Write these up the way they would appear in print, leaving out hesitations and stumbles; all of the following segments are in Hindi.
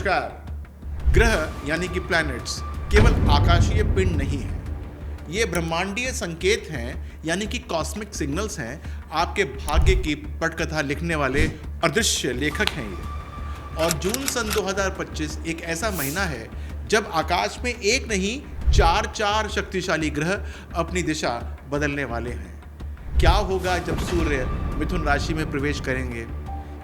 नमस्कार। ग्रह यानी कि प्लैनेट्स केवल आकाशीय पिंड नहीं है, ये ब्रह्मांडीय संकेत हैं, यानी कि कॉस्मिक सिग्नल्स हैं। आपके भाग्य की पटकथा लिखने वाले अदृश्य लेखक हैं ये। और जून सन 2025 एक ऐसा महीना है जब आकाश में एक नहीं चार शक्तिशाली ग्रह अपनी दिशा बदलने वाले हैं। क्या होगा जब सूर्य मिथुन राशि में प्रवेश करेंगे,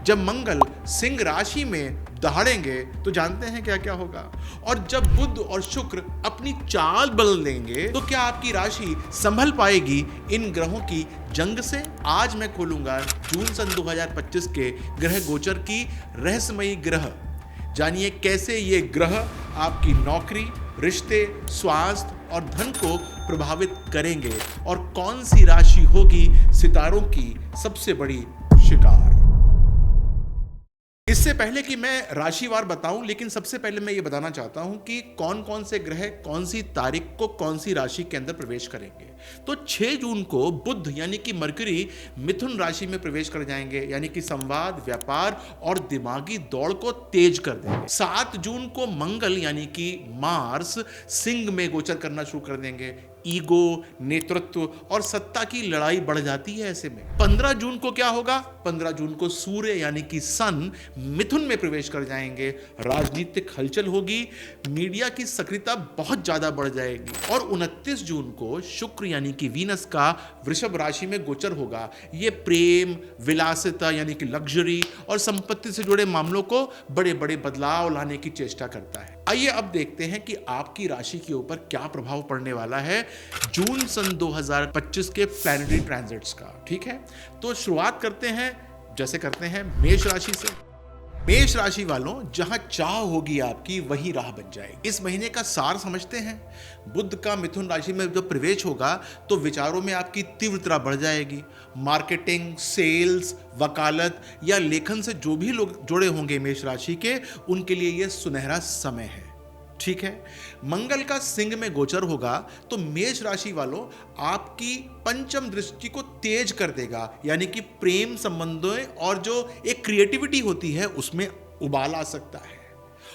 जब मंगल सिंह राशि में दहाड़ेंगे तो जानते हैं क्या क्या होगा, और जब बुध और शुक्र अपनी चाल बदल देंगे तो क्या आपकी राशि संभल पाएगी इन ग्रहों की जंग से। आज मैं खोलूंगा जून सन 2025 के ग्रह गोचर की रहस्यमयी ग्रह। जानिए कैसे ये ग्रह आपकी नौकरी, रिश्ते, स्वास्थ्य और धन को प्रभावित करेंगे और कौन सी राशि होगी सितारों की सबसे बड़ी शिकार। इससे पहले कि मैं राशिवार बताऊं, लेकिन सबसे पहले मैं ये बताना चाहता हूं कि कौन कौन से ग्रह कौन सी तारीख को कौन सी राशि के अंदर प्रवेश करेंगे। तो 6 जून को बुध यानी कि मरकरी मिथुन राशि में प्रवेश कर जाएंगे, यानी कि संवाद, व्यापार और दिमागी दौड़ को तेज कर देंगे। 7 जून को मंगल यानी कि मार्स सिंह में गोचर करना शुरू कर देंगे। ईगो, नेतृत्व और सत्ता की लड़ाई बढ़ जाती है ऐसे में। 15 जून को क्या होगा? 15 जून को सूर्य यानी कि सन मिथुन में प्रवेश कर जाएंगे। राजनीतिक हलचल होगी, मीडिया की सक्रियता बहुत ज्यादा बढ़ जाएगी। और 29 जून को शुक्र यानी कि वीनस का वृषभ राशि में गोचर होगा। ये प्रेम, विलासिता यानी कि लग्जरी और संपत्ति से जुड़े मामलों को बड़े बड़े बदलाव लाने की चेष्टा करता है। आइए अब देखते हैं कि आपकी राशि के ऊपर क्या प्रभाव पड़ने वाला है जून सन 2025 के प्लैनेटरी ट्रांजिट्स का। ठीक है, तो शुरुआत करते हैं जैसे करते हैं मेष राशि से। मेष राशि वालों, जहां चाह होगी आपकी वही राह बन जाएगी। इस महीने का सार समझते हैं। बुध का मिथुन राशि में जब प्रवेश होगा तो विचारों में आपकी तीव्रता बढ़ जाएगी। मार्केटिंग, सेल्स, वकालत या लेखन से जो भी लोग जुड़े होंगे मेष राशि के, उनके लिए यह सुनहरा समय है। ठीक है, मंगल का सिंह में गोचर होगा तो मेष राशि वालों आपकी पंचम दृष्टि को तेज कर देगा, यानी कि प्रेम संबंधों और जो एक क्रिएटिविटी होती है उसमें उबाल आ सकता है।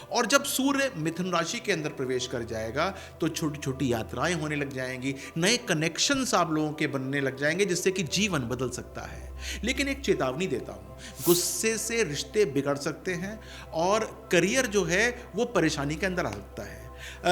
और जब सूर्य मिथुन राशि के अंदर प्रवेश कर जाएगा तो छोटी छोटी यात्राएं होने लग जाएंगी, नए कनेक्शंस आप लोगों के बनने लग जाएंगे जिससे कि जीवन बदल सकता है। लेकिन एक चेतावनी देता हूं, गुस्से से रिश्ते बिगड़ सकते हैं और करियर जो है वो परेशानी के अंदर आ सकता है।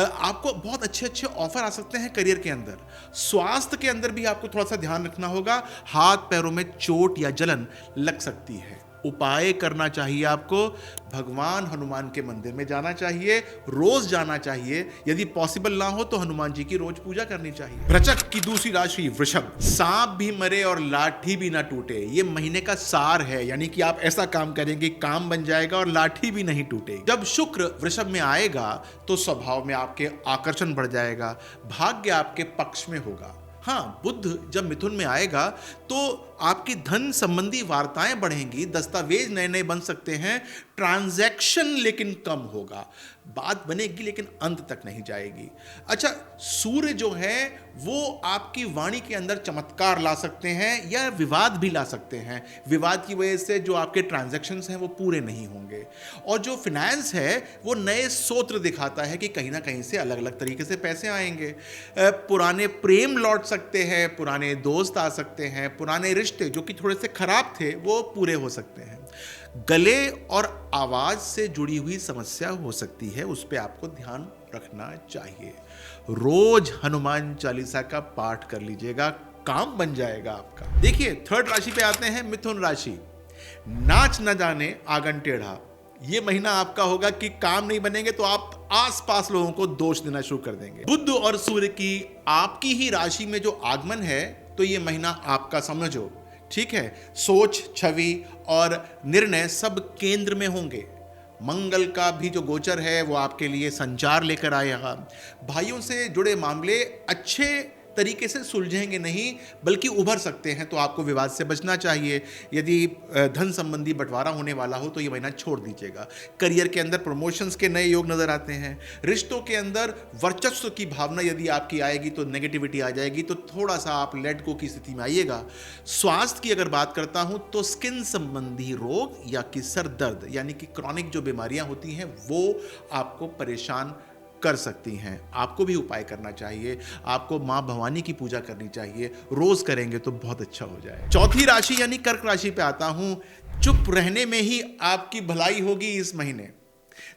आपको बहुत अच्छे अच्छे ऑफर आ सकते हैं करियर के अंदर। स्वास्थ्य के अंदर भी आपको थोड़ा सा ध्यान रखना होगा, हाथ पैरों में चोट या जलन लग सकती है। उपाय करना चाहिए आपको, भगवान हनुमान के मंदिर में जाना चाहिए, रोज जाना चाहिए। यदि पॉसिबल ना हो तो हनुमान जी की रोज पूजा करनी चाहिए। वृश्चिक की दूसरी राशि वृषभ, सांप भी मरे और लाठी भी ना टूटे, ये महीने का सार है। यानी कि आप ऐसा काम करेंगे, काम बन जाएगा और लाठी भी नहीं टूटेगी। जब शुक्र वृषभ में आएगा तो स्वभाव में आपके आकर्षण बढ़ जाएगा, भाग्य आपके पक्ष में होगा। हाँ, बुध जब मिथुन में आएगा तो आपकी धन संबंधी वार्ताएं बढ़ेंगी, दस्तावेज नए नए बन सकते हैं, ट्रांजैक्शन लेकिन कम होगा। बात बनेगी लेकिन अंत तक नहीं जाएगी। अच्छा, सूर्य जो है वो आपकी वाणी के अंदर चमत्कार ला सकते हैं या विवाद भी ला सकते हैं। विवाद की वजह से जो आपके ट्रांजैक्शंस हैं वो पूरे नहीं होंगे। और जो फिनेंस है वो नए स्रोत दिखाता है कि कहीं ना कहीं से अलग अलग तरीके से पैसे आएंगे। पुराने प्रेम लौट सकते हैं, पुराने दोस्त आ सकते हैं, पुराने रिश्ते जो कि थोड़े से खराब थे वो पूरे हो सकते हैं। गले और आवाज से जुड़ी हुई समस्या हो सकती है, उस पर आपको ध्यान रखना चाहिए। रोज हनुमान चालीसा का पाठ कर लीजिएगा, काम बन जाएगा आपका। देखिए, थर्ड राशि पे आते हैं, मिथुन राशि। नाच न जाने आंगन टेढ़ा, ये महीना आपका होगा कि काम नहीं बनेंगे तो आप आसपास लोगों को दोष देना शुरू कर देंगे। बुध और सूर्य की आपकी ही राशि में जो आगमन है तो ये महीना आपका समझो। ठीक है, सोच, छवि और निर्णय सब केंद्र में होंगे। मंगल का भी जो गोचर है वो आपके लिए संचार लेकर आएगा। भाइयों से जुड़े मामले अच्छे तरीके से सुलझेंगे नहीं, बल्कि उभर सकते हैं। तो आपको विवाद से बचना चाहिए। यदि धन संबंधी बंटवारा होने वाला हो तो ये महीना छोड़ दीजिएगा। करियर के अंदर प्रमोशंस के नए योग नजर आते हैं। रिश्तों के अंदर वर्चस्व की भावना यदि आपकी आएगी तो नेगेटिविटी आ जाएगी, तो थोड़ा सा आप लेट गो की स्थिति में आइएगा। स्वास्थ्य की अगर बात करता हूं तो स्किन संबंधी रोग या कि सर दर्द यानी कि क्रॉनिक जो बीमारियां होती हैं वो आपको परेशान कर सकती हैं। आपको भी उपाय करना चाहिए। आपको मां भवानी की पूजा करनी चाहिए। रोज करेंगे तो बहुत अच्छा हो जाए। चौथी राशि यानी कर्क राशि पे आता हूं। चुप रहने में ही आपकी भलाई होगी इस महीने।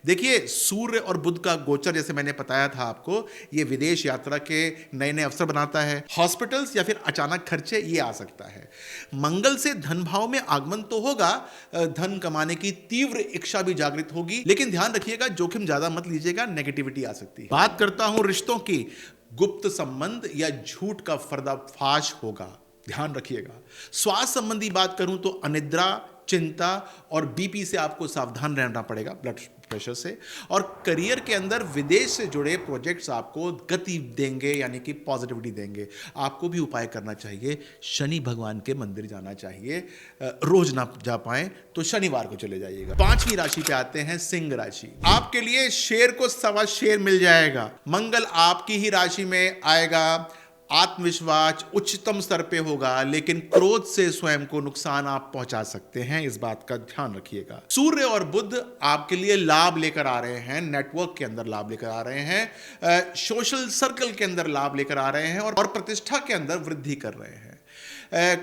देखिए, सूर्य और बुध का गोचर, जैसे मैंने बताया था आपको, ये विदेश यात्रा के नए नए अवसर बनाता है। हॉस्पिटल्स या फिर अचानक खर्चे ये आ सकता है। मंगल से धन भाव में आगमन तो होगा, धन कमाने की तीव्र इच्छा भी जागृत होगी, लेकिन ध्यान रखिएगा जोखिम ज्यादा मत लीजिएगा, नेगेटिविटी आ सकती है। बात करता हूं रिश्तों की। गुप्त संबंध या झूठ का पर्दाफाश होगा, ध्यान रखिएगा। स्वास्थ्य संबंधी बात करूं तो अनिद्रा, चिंता और बीपी से आपको सावधान रहना पड़ेगा, ब्लड प्रेशर से। और करियर के अंदर विदेश से जुड़े प्रोजेक्ट्स आपको गति देंगे यानी कि पॉजिटिविटी देंगे। आपको भी उपाय करना चाहिए। शनि भगवान के मंदिर जाना चाहिए। रोज ना जा पाए तो शनिवार को चले जाइएगा। पांचवी राशि पे आते हैं, सिंह राशि। आपके लिए शेर को सवा शेर मिल जाएगा। मंगल आपकी ही राशि में आएगा। आत्मविश्वास उच्चतम स्तर पे होगा, लेकिन क्रोध से स्वयं को नुकसान आप पहुंचा सकते हैं, इस बात का ध्यान रखिएगा। सूर्य और बुध आपके लिए लाभ लेकर आ रहे हैं। नेटवर्क के अंदर लाभ लेकर आ रहे हैं, सोशल सर्कल के अंदर लाभ लेकर आ रहे हैं और प्रतिष्ठा के अंदर वृद्धि कर रहे हैं।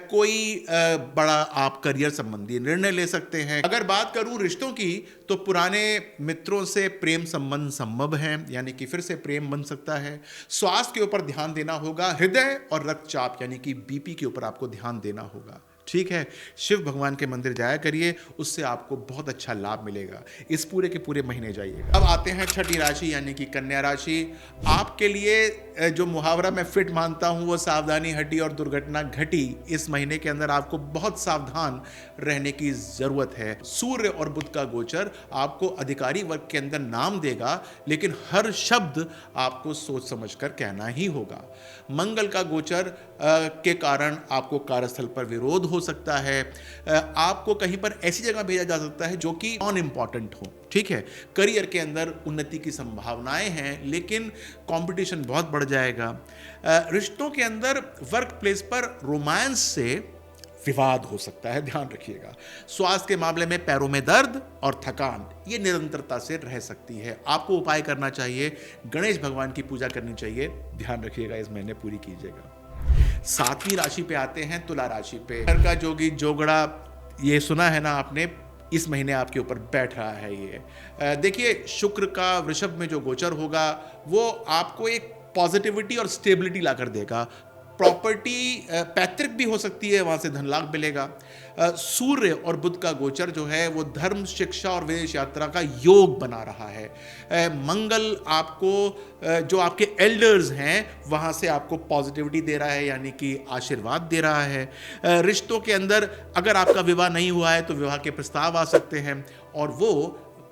कोई बड़ा आप करियर संबंधी निर्णय ले सकते हैं। अगर बात करूं रिश्तों की तो पुराने मित्रों से प्रेम संबंध संभव है, यानी कि फिर से प्रेम बन सकता है। स्वास्थ्य के ऊपर ध्यान देना होगा। हृदय और रक्तचाप यानी कि बीपी के ऊपर आपको ध्यान देना होगा। ठीक है, शिव भगवान के मंदिर जाया करिए, उससे आपको बहुत अच्छा लाभ मिलेगा। इस पूरे के पूरे महीने जाइएगा। अब आते हैं छठी राशि यानी कि कन्या राशि। आपके लिए जो मुहावरा मैं फिट मानता हूं वो सावधानी हटी और दुर्घटना घटी। इस महीने के अंदर आपको बहुत सावधान रहने की जरूरत है। सूर्य और बुध का गोचर आपको अधिकारी वर्ग के अंदर नाम देगा, लेकिन हर शब्द आपको सोच समझकर कहना ही होगा। मंगल का गोचर के कारण आपको कार्यस्थल पर विरोध हो सकता है। आपको कहीं पर ऐसी जगह भेजा जा सकता है जो कि नॉन इंपॉर्टेंट हो। ठीक है, करियर के अंदर उन्नति की संभावनाएं हैं, लेकिन कंपटीशन बहुत बढ़ जाएगा। रिश्तों के अंदर वर्क प्लेस पर रोमांस से विवाद हो सकता है, ध्यान रखिएगा। स्वास्थ्य के मामले में पैरों में दर्द और थकान ये निरंतरता से रह सकती है। आपको उपाय करना चाहिए, गणेश भगवान की पूजा करनी चाहिए, ध्यान रखिएगा, इस महीने पूरी कीजिएगा। सातवीं राशि पे आते हैं, तुला राशि पे। घर का जोगी जोगड़ा, ये सुना है ना आपने, इस महीने आपके ऊपर बैठ रहा है ये। देखिए, शुक्र का वृषभ में जो गोचर होगा वो आपको एक पॉजिटिविटी और स्टेबिलिटी लाकर देगा। प्रॉपर्टी पैतृक भी हो सकती है, वहां से धन लाभ मिलेगा। सूर्य और बुध का गोचर जो है वो धर्म, शिक्षा और विदेश यात्रा का योग बना रहा है। मंगल आपको जो आपके एल्डर्स हैं वहां से आपको पॉजिटिविटी दे रहा है, यानी कि आशीर्वाद दे रहा है। रिश्तों के अंदर अगर आपका विवाह नहीं हुआ है तो विवाह के प्रस्ताव आ सकते हैं और वो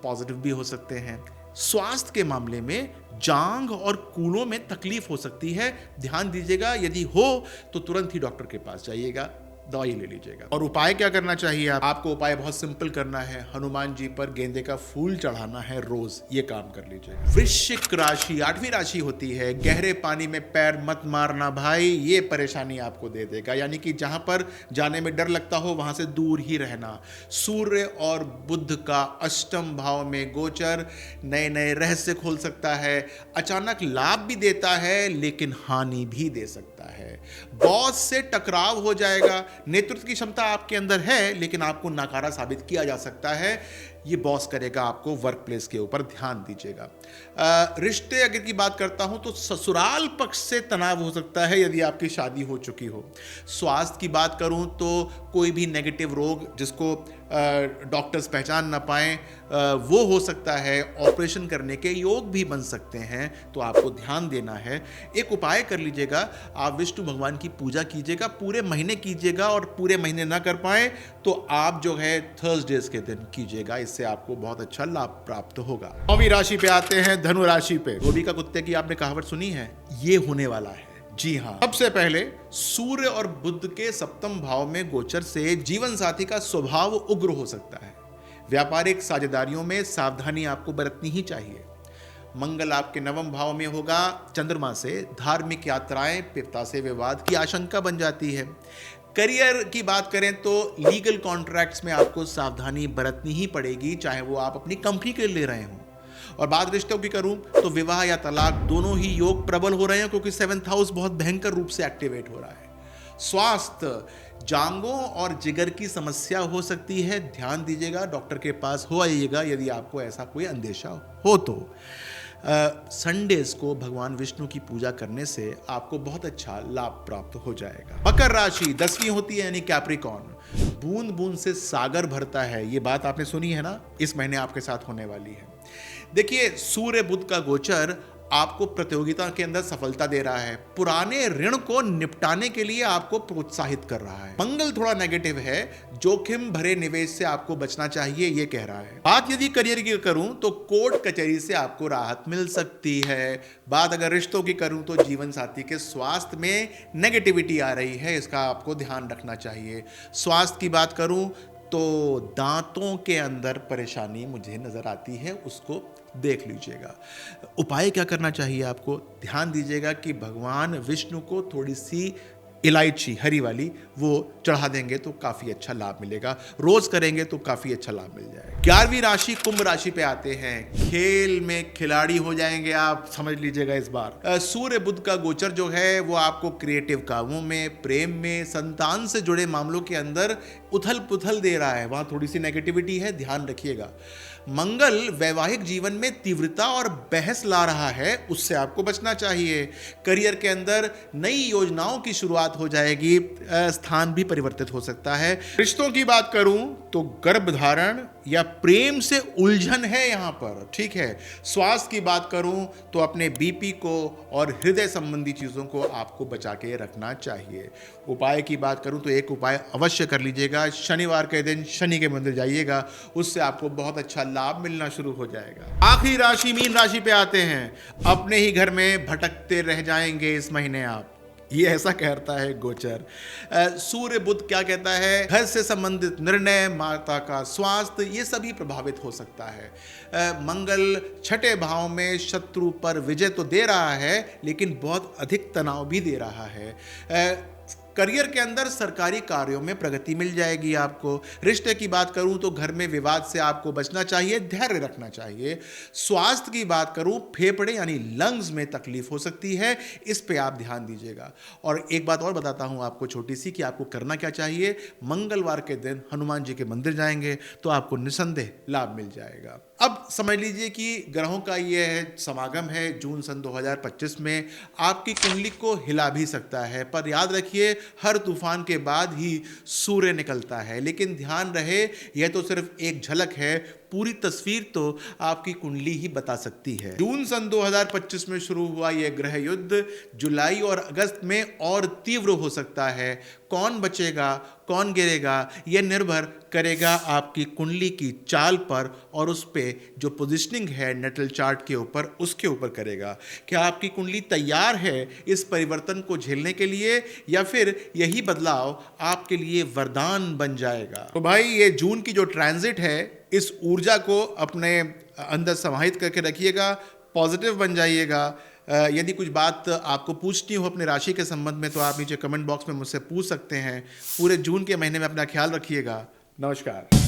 पॉजिटिव भी हो सकते हैं। स्वास्थ्य के मामले में जांघ और कूलों में तकलीफ हो सकती है, ध्यान दीजिएगा। यदि हो तो तुरंत ही डॉक्टर के पास जाइएगा, दवाई ले लीजिएगा। और उपाय क्या करना चाहिए? आपको उपाय बहुत सिंपल करना है। हनुमान जी पर गेंदे का फूल चढ़ाना है रोज, ये काम कर लीजिएगा। वृश्चिक राशि आठवीं राशि होती है। गहरे पानी में पैर मत मारना भाई, ये परेशानी आपको दे देगा, यानी कि जहां पर जाने में डर लगता हो वहां से दूर ही रहना। सूर्य और बुध का अष्टम भाव में गोचर नए नए रहस्य खोल सकता है। अचानक लाभ भी देता है लेकिन हानि भी दे सकता है। बॉस से टकराव हो जाएगा। नेतृत्व की क्षमता आपके अंदर है लेकिन आपको नाकारा साबित किया जा सकता है। ये बॉस करेगा आपको वर्क प्लेस के ऊपर, ध्यान दीजिएगा। रिश्ते अगर की बात करता हूं तो ससुराल पक्ष से तनाव हो सकता है यदि आपकी शादी हो चुकी हो। स्वास्थ्य की बात करूं तो कोई भी नेगेटिव रोग जिसको डॉक्टर्स पहचान ना पाए वो हो सकता है। ऑपरेशन करने के योग भी बन सकते हैं, तो आपको ध्यान देना है। एक उपाय कर लीजिएगा, आप विष्णु भगवान की पूजा कीजिएगा, पूरे महीने कीजिएगा, और पूरे महीने ना कर पाए तो आप जो है थर्सडेज के दिन कीजिएगा, इससे आपको बहुत अच्छा लाभ प्राप्त होगा। 9वीं राशि पे आते हैं, धनु राशि पे। धोबी का कुत्ते की आपने कहावत सुनी है, ये होने वाला है। जी हाँ, सबसे पहले सूर्य और बुध के सप्तम भाव में गोचर से जीवन साथी का स्वभाव उग्र हो सकता है। व्यापारिक साझेदारियों में सावधानी आपको बरतनी ही चाहिए। मंगल आपके नवम भाव में होगा चंद्रमा से, धार्मिक यात्राएं, पिता से विवाद की आशंका बन जाती है। करियर की बात करें तो लीगल कॉन्ट्रैक्ट्स में आपको सावधानी बरतनी ही पड़ेगी, चाहे वो आप अपनी कंपनी के लिए ले रहे हों। और बात रिश्तों की करूं तो विवाह या तलाक दोनों ही योग प्रबल हो रहे हैं, क्योंकि 7th हाउस बहुत भयंकर रूप से एक्टिवेट हो रहा है। स्वास्थ्य, जांघों और जिगर की समस्या हो सकती है, ध्यान दीजिएगा, डॉक्टर के पास हो आइएगा यदि आपको ऐसा कोई अंदेशा हो तो। संडेज को भगवान विष्णु की पूजा करने से आपको बहुत अच्छा लाभ प्राप्त हो जाएगा। मकर राशि 10वीं होती है यानी कैप्रिकॉर्न। बूंद बूंद से सागर भरता है, ये बात आपने सुनी है ना, इस महीने आपके साथ होने वाली है। देखिए, सूर्य बुध का गोचर आपको प्रतियोगिता के अंदर सफलता दे रहा है, पुराने ऋण को निपटाने के लिए आपको प्रोत्साहित कर रहा है। मंगल थोड़ा नेगेटिव है, जोखिम भरे निवेश से आपको बचना चाहिए, ये कह रहा है। बात यदि करियर की करूं तो कोर्ट कचहरी से आपको राहत मिल सकती है। बात अगर रिश्तों की करूं तो जीवन साथी के स्वास्थ्य में नेगेटिविटी आ रही है, इसका आपको ध्यान रखना चाहिए। स्वास्थ्य की बात करूं तो दांतों के अंदर परेशानी मुझे नजर आती है, उसको देख लीजिएगा। उपाय क्या करना चाहिए आपको, ध्यान दीजिएगा कि भगवान विष्णु को थोड़ी सी इलायची हरी वाली वो चढ़ा देंगे तो काफी अच्छा लाभ मिलेगा। रोज करेंगे तो काफी अच्छा लाभ मिल जाएगा। 11वीं राशि कुंभ राशि पे आते हैं। खेल में खिलाड़ी हो जाएंगे आप, समझ लीजिएगा इस बार। सूर्य बुध का गोचर जो है वो आपको क्रिएटिव कामों में, प्रेम में, संतान से जुड़े मामलों के अंदर उथल पुथल दे रहा है, वहां थोड़ी सी नेगेटिविटी है, ध्यान रखिएगा। मंगल वैवाहिक जीवन में तीव्रता और बहस ला रहा है, उससे आपको बचना चाहिए। करियर के अंदर नई योजनाओं की शुरुआत हो जाएगी, स्थान भी परिवर्तित हो सकता है। रिश्तों की बात करूं तो गर्भधारण या प्रेम से उलझन है यहां पर, ठीक है। स्वास्थ्य की बात करूं तो अपने बीपी को और हृदय संबंधी चीजों को आपको बचा के रखना चाहिए। उपाय की बात करूं तो एक उपाय अवश्य कर लीजिएगा, शनिवार के दिन शनि के मंदिर जाइएगा, उससे आपको बहुत अच्छा लाभ मिलना शुरू हो जाएगा। आखिरी राशि मीन राशि पे आते हैं। अपने ही घर में भटकते रह जाएंगे इस महीने आप, ये ऐसा कहता है गोचर। सूर्य बुध क्या कहता है, घर से संबंधित निर्णय, माता का स्वास्थ्य, ये सभी प्रभावित हो सकता है। मंगल छठे भाव में शत्रु पर विजय तो दे रहा है, लेकिन बहुत अधिक तनाव भी दे रहा है। करियर के अंदर सरकारी कार्यों में प्रगति मिल जाएगी आपको। रिश्ते की बात करूं तो घर में विवाद से आपको बचना चाहिए, धैर्य रखना चाहिए। स्वास्थ्य की बात करूं, फेफड़े यानी लंग्स में तकलीफ हो सकती है, इस पे आप ध्यान दीजिएगा। और एक बात और बताता हूं आपको छोटी सी, कि आपको करना क्या चाहिए। मंगलवार के दिन हनुमान जी के मंदिर जाएंगे तो आपको निसंदेह लाभ मिल जाएगा। अब समझ लीजिए कि ग्रहों का ये समागम है जून सन 2025 में, आपकी कुंडली को हिला भी सकता है, पर याद रखिए हर तूफान के बाद ही सूर्य निकलता है। लेकिन ध्यान रहे, यह तो सिर्फ एक झलक है, पूरी तस्वीर तो आपकी कुंडली ही बता सकती है। जून सन 2025 में शुरू हुआ यह ग्रह युद्ध जुलाई और अगस्त में और तीव्र हो सकता है। कौन बचेगा, कौन गिरेगा, यह निर्भर करेगा आपकी कुंडली की चाल पर और उस पे जो पोजीशनिंग है नेटल चार्ट के ऊपर, उसके ऊपर करेगा। क्या आपकी कुंडली तैयार है इस परिवर्तन को झेलने के लिए, या फिर यही बदलाव आपके लिए वरदान बन जाएगा। तो भाई, ये जून की जो ट्रांजिट है, इस ऊर्जा को अपने अंदर समाहित करके रखिएगा, पॉजिटिव बन जाइएगा। यदि कुछ बात आपको पूछनी हो अपने राशि के संबंध में तो आप नीचे कमेंट बॉक्स में मुझसे पूछ सकते हैं। पूरे जून के महीने में अपना ख्याल रखिएगा। नमस्कार।